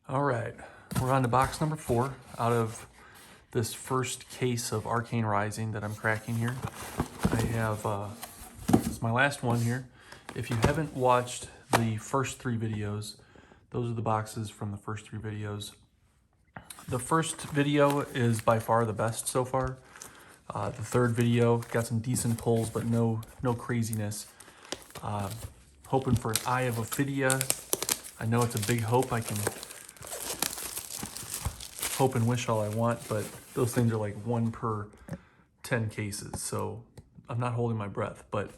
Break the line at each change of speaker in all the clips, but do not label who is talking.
All right, we're on to box number 4 out of this first case of Arcane Rising that I'm cracking here. I have, it's my last one here. If you haven't watched the first 3 videos, those are the boxes from the first 3 videos. The first video is by far the best so far. The third video got some decent pulls, but no craziness. Hoping for an Eye of Ophidia. I know it's a big hope. I can hope and wish all I want, but those things are like 1 per 10 cases, so I'm not holding my breath. But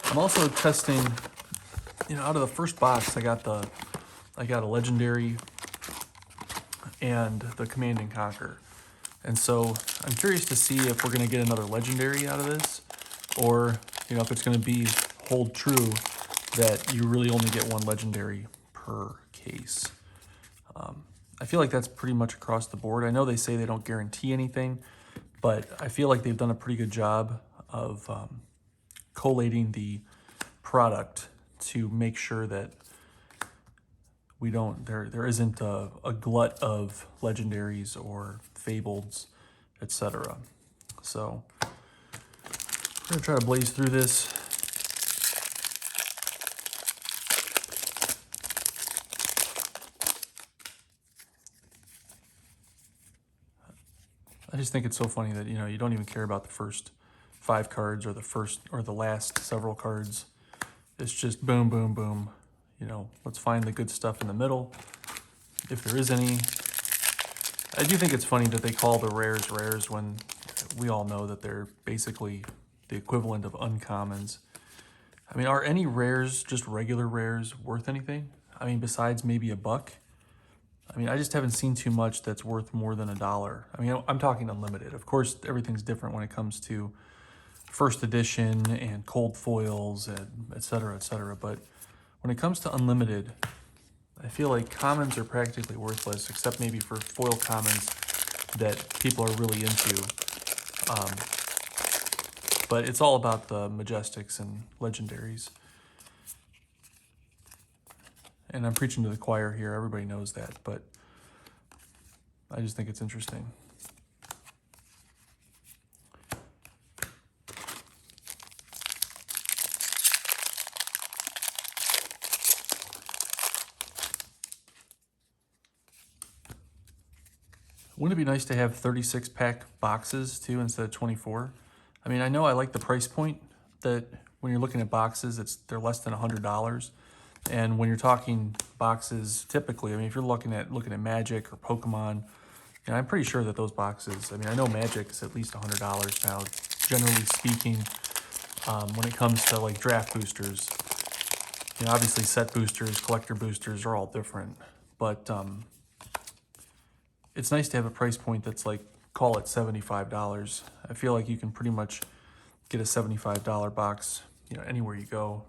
I'm also testing, out of the first box, I got a legendary and the Command and Conquer. And so I'm curious to see if we're gonna get another legendary out of this, or if it's gonna be hold true that you really only get 1 legendary per case. I feel like that's pretty much across the board. I know they say they don't guarantee anything, but I feel like they've done a pretty good job of collating the product to make sure that we don't, there isn't a glut of legendaries or fableds, etc. So we're gonna try to blaze through this. I just think it's so funny that you don't even care about the first 5 cards or the last several cards. It's just boom, boom, boom. Let's find the good stuff in the middle, if there is any. I do think it's funny that they call the rares rares when we all know that they're basically the equivalent of uncommons. I mean, are any rares, just regular rares, worth anything? I mean, besides maybe $1? I mean, I just haven't seen too much that's worth more than $1. I mean, I'm talking unlimited. Of course, everything's different when it comes to first edition and cold foils and et cetera, but when it comes to unlimited, I feel like commons are practically worthless, except maybe for foil commons that people are really into. But it's all about the majestics and legendaries. And I'm preaching to the choir here, everybody knows that, but I just think it's interesting. Wouldn't it be nice to have 36-pack boxes too instead of 24? I mean, I know I like the price point that when you're looking at boxes, they're less than $100. And when you're talking boxes, typically, I mean, if you're looking at Magic or Pokemon, I'm pretty sure that those boxes, I mean, I know Magic is at least $100 now, generally speaking, when it comes to like draft boosters. Obviously set boosters, collector boosters are all different, but it's nice to have a price point that's like, call it $75. I feel like you can pretty much get a $75 box, anywhere you go.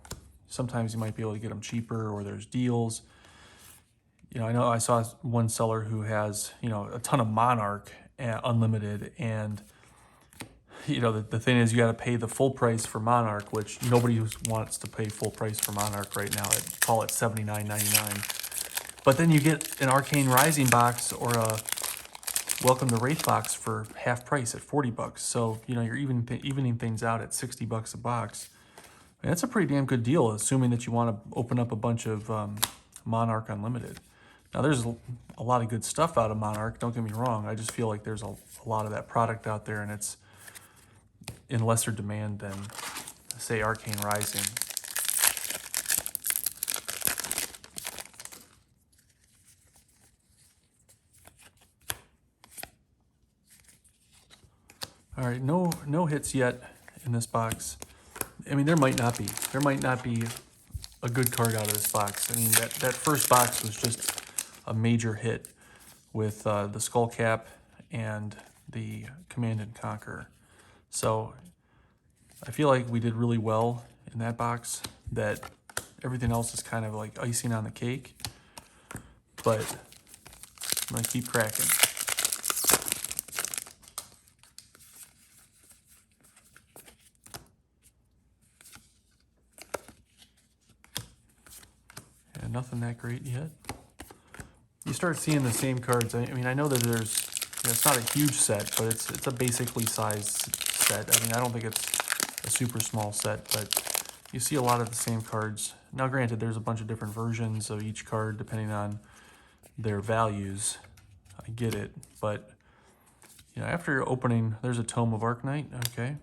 Sometimes you might be able to get them cheaper, or there's deals. I know I saw one seller who has, a ton of Monarch unlimited, and the thing is, you got to pay the full price for Monarch, which nobody wants to pay full price for Monarch right now. I'd call it $79.99. But then you get an Arcane Rising box or a Welcome to Wraith box for half price at $40. So you're evening things out at $60 a box. And that's a pretty damn good deal, assuming that you want to open up a bunch of Monarch Unlimited. Now, there's a lot of good stuff out of Monarch, don't get me wrong. I just feel like there's a lot of that product out there, and it's in lesser demand than, say, Arcane Rising. All right, no hits yet in this box. I mean, there might not be. There might not be a good card out of this box. I mean, that first box was just a major hit with the Skull Cap and the Command and Conquer. So I feel like we did really well in that box, that everything else is kind of like icing on the cake. But I'm gonna keep cracking. And nothing that great yet. you start seeing the same cards. I mean, I know that there's, it's not a huge set, but it's a basically sized set. I mean, I don't think it's a super small set, but you see a lot of the same cards. Now, granted, there's a bunch of different versions of each card depending on their values. I get it, but after opening, there's a Tome of Arcane. Okay.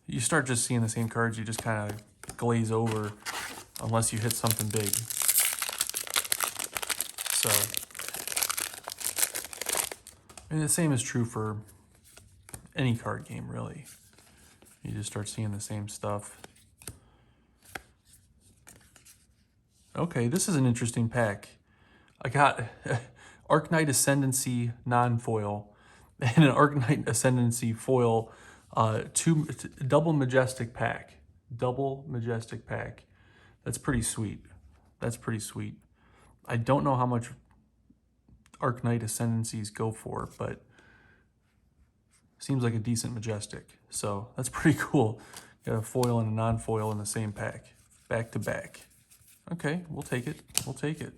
You start just seeing the same cards. You just kind of glaze over unless you hit something big. So, and the same is true for any card game, really. You just start seeing the same stuff. Okay, this is an interesting pack. I got Arcanite Ascendancy non-foil and an Arcanite Ascendancy foil, double Majestic pack. Double Majestic pack. That's pretty sweet. That's pretty sweet. I don't know how much Arcanite Ascendancies go for, but seems like a decent Majestic. So that's pretty cool. Got a foil and a non-foil in the same pack, back to back. Okay, we'll take it. We'll take it.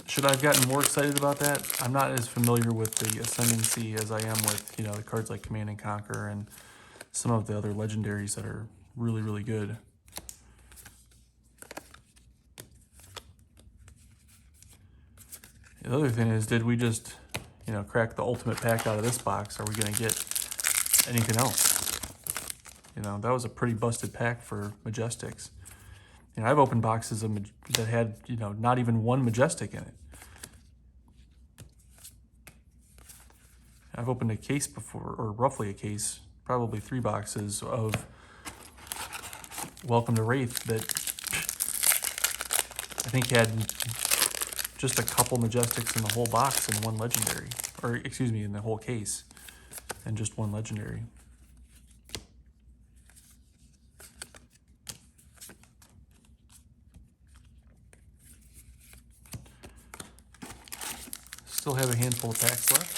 Should I have gotten more excited about that? I'm not as familiar with the Ascendancy as I am with, the cards like Command and Conquer and some of the other legendaries that are really, really good. The other thing is, did we just, crack the ultimate pack out of this box? Are we going to get anything else? That was a pretty busted pack for Majestics. I've opened boxes that had, not even one Majestic in it. I've opened a case before, or roughly a case, probably 3 boxes of Welcome to Wraith that I think had just a couple Majestics in the whole box and one legendary. Or, excuse me, in the whole case, and just one legendary. Still have a handful of packs left.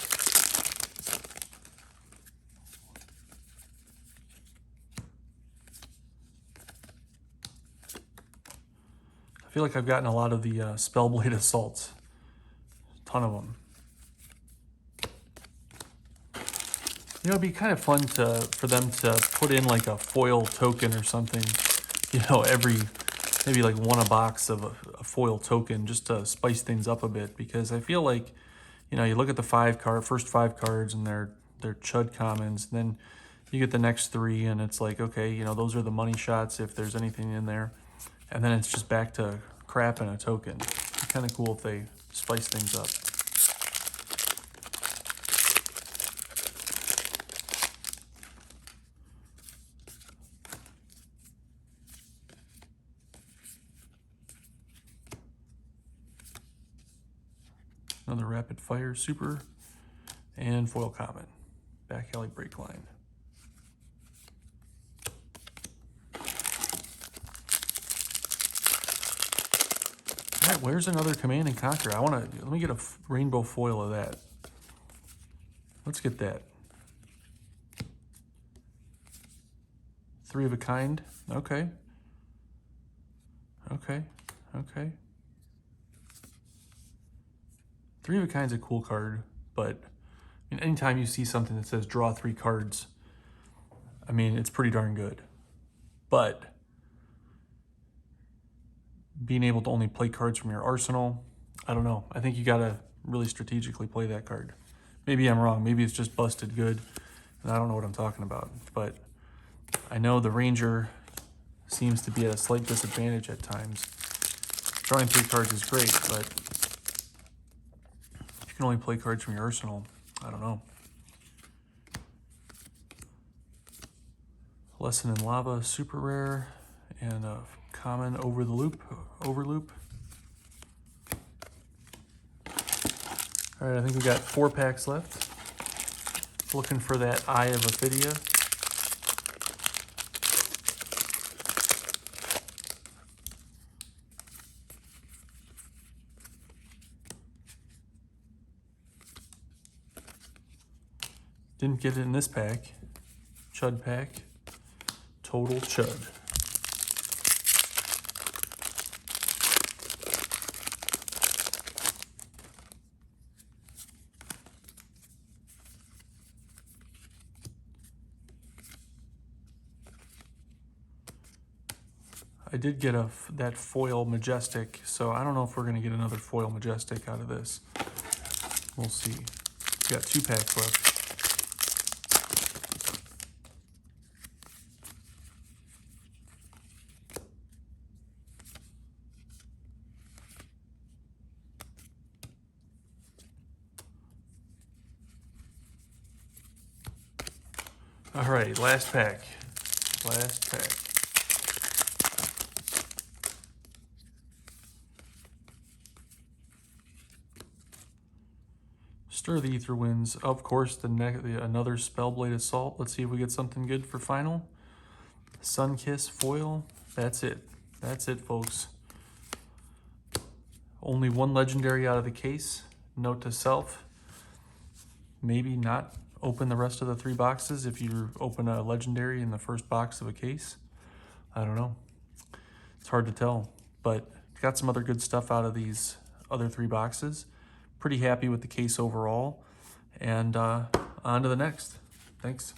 I feel like I've gotten a lot of the Spellblade Assaults. A ton of them. It'd be kind of fun for them to put in like a foil token or something, every, maybe like one a box of a foil token just to spice things up a bit, because I feel like, you look at the first 5 cards and they're chud commons, and then you get the next 3 and it's like, okay, those are the money shots if there's anything in there. And then it's just back to crap and a token. It's kind of cool if they spice things up. Another rapid fire super and foil common. Back alley break line. All right, where's another Command and Conquer? Let me get a rainbow foil of that. Let's get that. 3 of a kind. Okay. Okay. Okay. 3 of a kind's a cool card, but anytime you see something that says draw 3 cards, it's pretty darn good. But being able to only play cards from your arsenal, I don't know. I think you gotta really strategically play that card. Maybe I'm wrong. Maybe it's just busted good, and I don't know what I'm talking about. But I know the Ranger seems to be at a slight disadvantage at times. Drawing 3 cards is great, but if you can only play cards from your arsenal, I don't know. Lesson in Lava, super rare, and a common overloop. All right, I think we got 4 packs left. Looking for that Eye of Ophidia. Didn't get it in this pack. Chud pack. Total chud. I did get that foil Majestic, so I don't know if we're gonna get another foil Majestic out of this. We'll see. Got 2 packs left. All right, last pack. Last pack. Stir the Ether Winds. Of course, another Spellblade Assault. Let's see if we get something good for final. Sunkiss foil. That's it. That's it, folks. Only 1 legendary out of the case. Note to self, maybe not open the rest of the 3 boxes if you open a legendary in the first box of a case. I don't know. It's hard to tell, but got some other good stuff out of these other 3 boxes. Pretty happy with the case overall, and on to the next. Thanks.